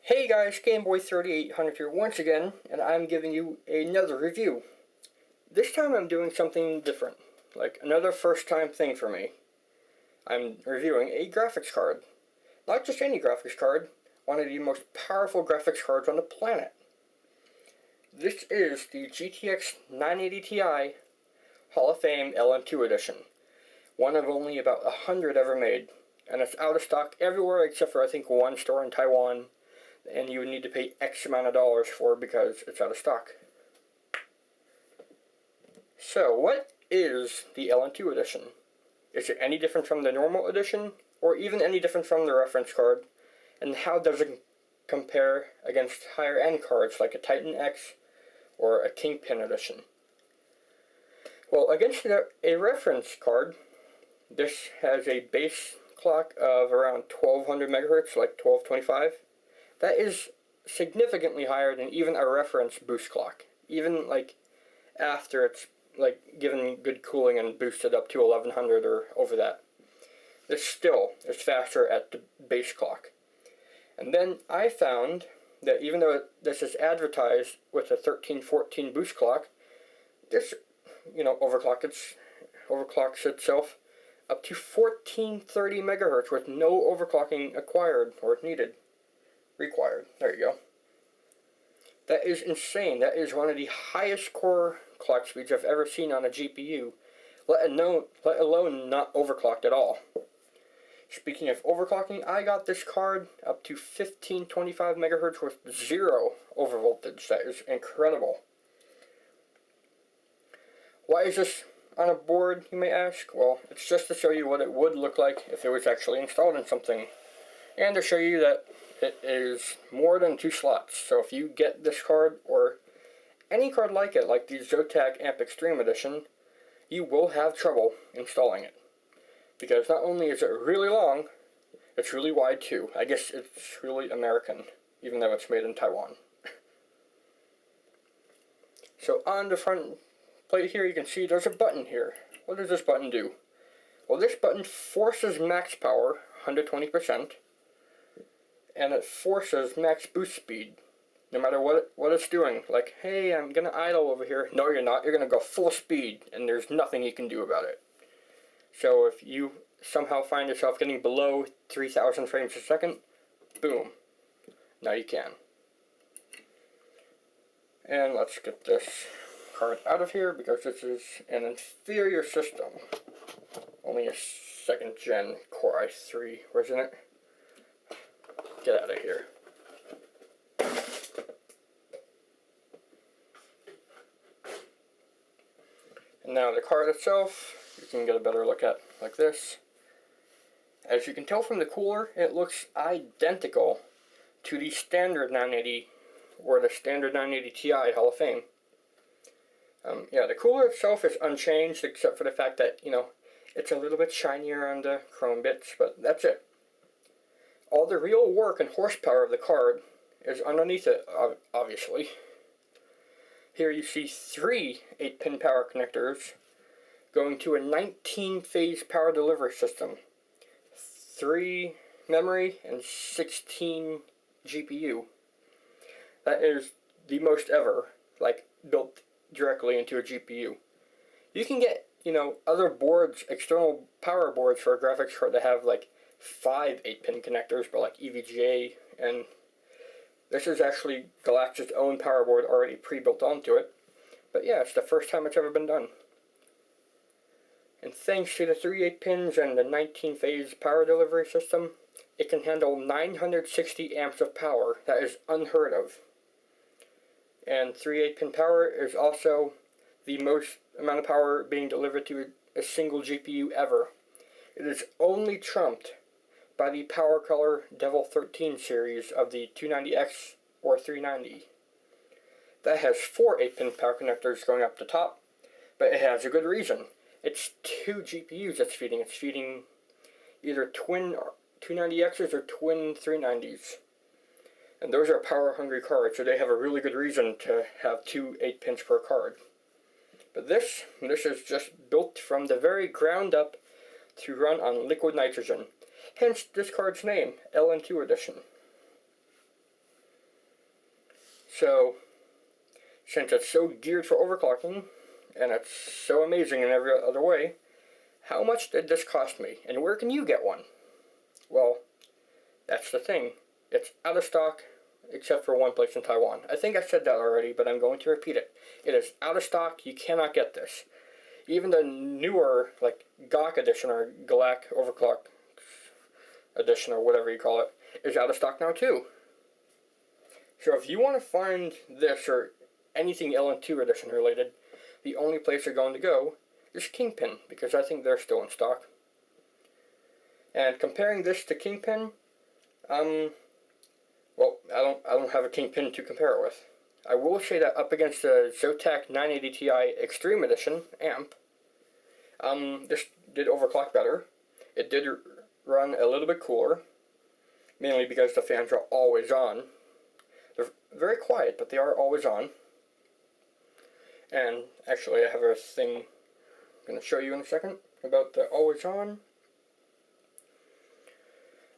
Hey guys, GameBoy3800 here once again, and I'm giving you another review. This time I'm doing something different, like another first time thing for me. I'm reviewing a graphics card. Not just any graphics card, one of the most powerful graphics cards on the planet. This is the GTX 980 Ti Hall of Fame LN2 Edition. One of only about 100 ever made, and it's out of stock everywhere except for I think one store in Taiwan, and you would need to pay X amount of dollars for because it's out of stock. So, what is the LN2 edition? Is it any different from the normal edition, or even any different from the reference card? And how does it compare against higher end cards like a Titan X or a Kingpin edition? Well, against a reference card, this has a base clock of around 1200 megahertz, like 1225. That is significantly higher than even a reference boost clock. Even like after it's like given good cooling and boosted up to 1100 or over that. This still is faster at the base clock. And then I found that even though this is advertised with a 1314 boost clock, this, overclocks itself up to 1430 megahertz with no overclocking acquired or needed. Required. There you go. That is insane. That is one of the highest core clock speeds I've ever seen on a GPU, let alone not overclocked at all. Speaking of overclocking, I got this card up to 1525 megahertz with zero overvoltage. That is incredible. Why is this on a board, you may ask? Well, it's just to show you what it would look like if it was actually installed in something, and to show you that it is more than 2 slots. So if you get this card, or any card like it, like the Zotac Amp Extreme Edition, you will have trouble installing it. Because not only is it really long, it's really wide too. I guess it's really American, even though it's made in Taiwan. So on the front plate here, you can see there's a button here. What does this button do? Well, this button forces max power, 120%. And it forces max boost speed, no matter what it's doing. Like, hey, I'm gonna idle over here. No, you're not. You're gonna go full speed, and there's nothing you can do about it. So if you somehow find yourself getting below 3000 frames a second, boom, now you can. And let's get this card out of here, because this is an inferior system. Only a 2nd gen Core i3, wasn't it? Get out of here. And now the card itself, you can get a better look at like this. As you can tell from the cooler, it looks identical to the standard 980 or the standard 980 Ti Hall of Fame. The cooler itself is unchanged except for the fact that, it's a little bit shinier on the chrome bits, but that's it. All the real work and horsepower of the card is underneath it, obviously. Here you see 3 8-pin power connectors going to a 19-phase power delivery system. 3 memory and 16 GPU. That is the most ever, built directly into a GPU. You can get, other boards, external power boards for a graphics card that have, 5 8-pin connectors, but EVGA, and this is actually Galax's own power board already pre-built onto it. But yeah, it's the first time it's ever been done. And thanks to the 3 8-pins and the 19-phase power delivery system, it can handle 960 amps of power. That is unheard of. And 3 8-pin power is also the most amount of power being delivered to a single GPU ever. It is only trumped by the Power Color Devil 13 series of the 290X or 390. That has 4 8-pin power connectors going up the top, but it has a good reason. It's 2 GPUs it's feeding. It's feeding either twin 290Xs or twin 390s. And those are power-hungry cards, so they have a really good reason to have 2 8-pins per card. But this is just built from the very ground up to run on liquid nitrogen. Hence this card's name, LN2 Edition. So, since it's so geared for overclocking, and it's so amazing in every other way, how much did this cost me, and where can you get one? Well, that's the thing. It's out of stock, except for one place in Taiwan. I think I said that already, but I'm going to repeat it. It is out of stock. You cannot get this. Even the newer, like Galax edition or Galax overclock edition or whatever you call it, is out of stock now too. So if you want to find this or anything LN2 edition related, the only place you're going to go is Kingpin, because I think they're still in stock. And comparing this to Kingpin, well, I don't have a Kingpin to compare it with. I will say that up against the Zotac 980 Ti Extreme Edition amp, this did overclock better. It did run a little bit cooler, mainly because the fans are always on. They're very quiet, but they are always on. And actually, I have a thing I'm going to show you in a second about the always on.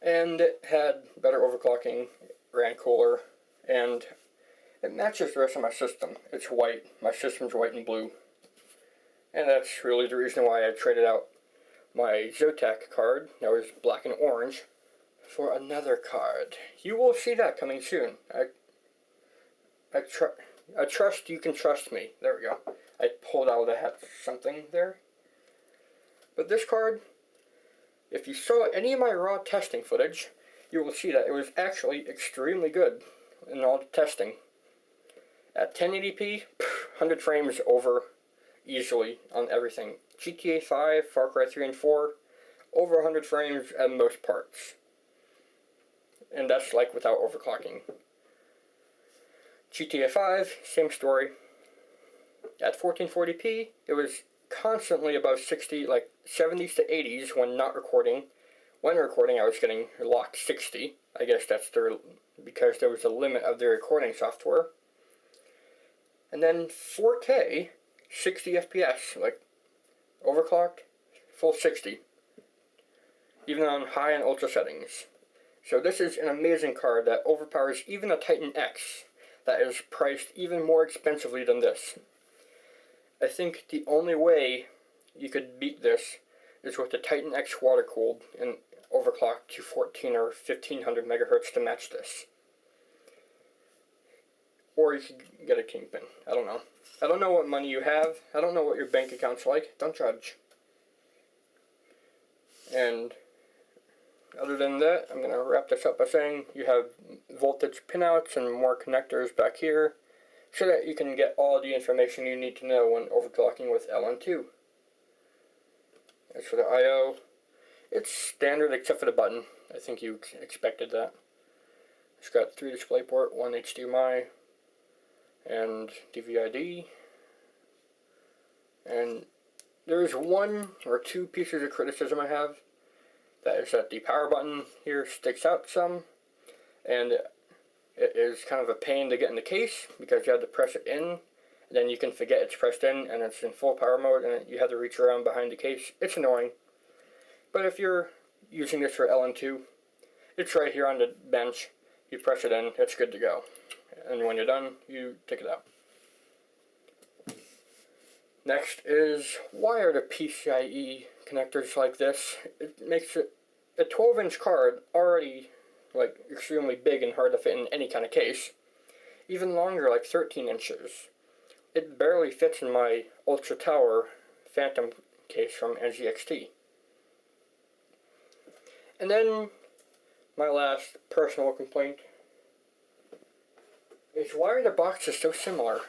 And it had better overclocking, ran cooler, and it matches the rest of my system. It's white. My system's white and blue. And that's really the reason why I traded out my Zotac card, that was black and orange, for another card. You will see that coming soon. I trust you can trust me. There we go. I pulled out of the hat something there. But this card, if you saw any of my raw testing footage, you will see that it was actually extremely good in all the testing. At 1080p, 100 frames over easily on everything. GTA 5, Far Cry 3 and 4, over 100 frames at most parts. And that's like without overclocking. GTA 5, same story. At 1440p, it was constantly above 60, like 70s to 80s when not recording. When recording, I was getting locked 60. I guess that's because there was a limit of the recording software. And then 4K, 60 FPS, like overclocked, full 60. Even on high and ultra settings. So this is an amazing card that overpowers even a Titan X that is priced even more expensively than this. I think the only way you could beat this is with the Titan X water-cooled and overclocked to 14 or 1500 megahertz to match this. Or you could get a Kingpin. I don't know. I don't know what money you have. I don't know what your bank account's like. Don't judge. And other than that, I'm going to wrap this up by saying you have voltage pinouts and more connectors back here so that you can get all the information you need to know when overclocking with LN2. As for the I/O, it's standard except for the button. I think you expected that. It's got 3 DisplayPort, 1 HDMI, and DVI-D. And there's 1 or 2 pieces of criticism I have. That is that the power button here sticks out some, and it is kind of a pain to get in the case because you have to press it in, and then you can forget it's pressed in and it's in full power mode and you have to reach around behind the case. It's annoying. But if you're using this for LN2, it's right here on the bench. You press it in, it's good to go. And when you're done, you take it out. Next is, why are the PCIe connectors like this? It makes it a 12-inch card already like extremely big and hard to fit in any kind of case. Even longer, like 13 inches. It barely fits in my Ultra Tower Phantom case from NZXT. And then my last personal complaint is, why are the boxes so similar?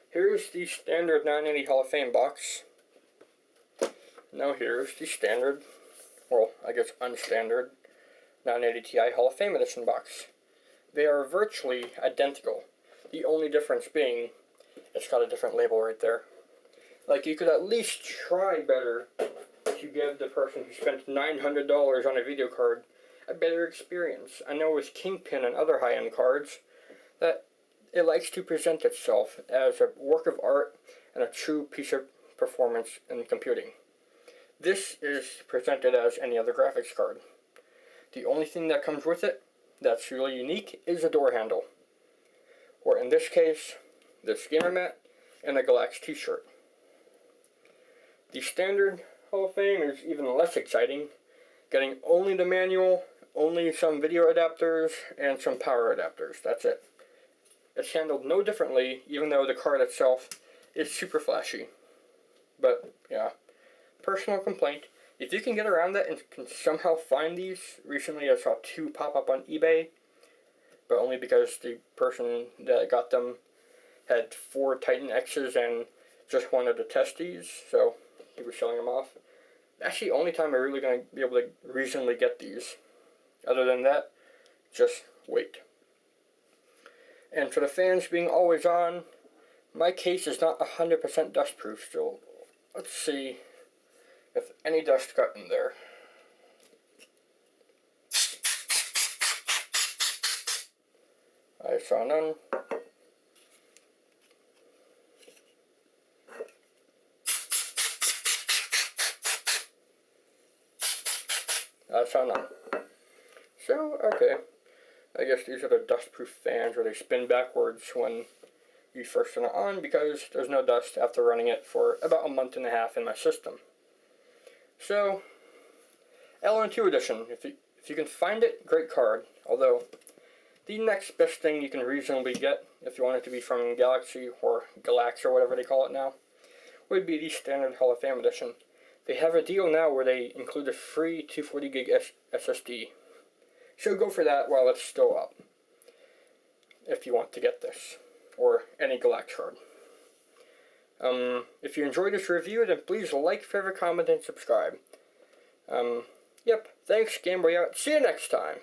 Here's the standard 980 Hall of Fame box. Now here's the standard, well, I guess unstandard, 980 Ti Hall of Fame Edition box. They are virtually identical. The only difference being, it's got a different label right there. Like, you could at least try better to give the person who spent $900 on a video card a better experience. I know with Kingpin and other high-end cards that it likes to present itself as a work of art and a true piece of performance in computing. This is presented as any other graphics card. The only thing that comes with it that's really unique is a door handle. or in this case, this gamer mat, and a Galax t-shirt. The standard Hall of Fame is even less exciting, getting only the manual, only some video adapters, and some power adapters. That's it. It's handled no differently, even though the card itself is super flashy. But, yeah, personal complaint. If you can get around that and can somehow find these, recently I saw 2 pop up on eBay, but only because the person that got them had 4 Titan X's and just wanted to test these, so he was showing them off. Actually, only time I'm really going to be able to reasonably get these. Other than that, just wait. And for the fans being always on, my case is not 100% dust proof, so let's see if any dust got in there. I saw none. I saw none. So, okay. I guess these are the dust-proof fans where they spin backwards when you first turn it on because there's no dust after running it for about a month and a half in my system. So, Ln2 Edition. If you can find it, great card. Although, the next best thing you can reasonably get, if you want it to be from Galaxy or Galax or whatever they call it now, would be the standard Hall of Fame Edition. They have a deal now where they include a free 240 gig SSD. So go for that while it's still up, if you want to get this, or any Galax card. If you enjoyed this review, then please like, favorite, comment, and subscribe. Yep, thanks, Game Boy out. See you next time.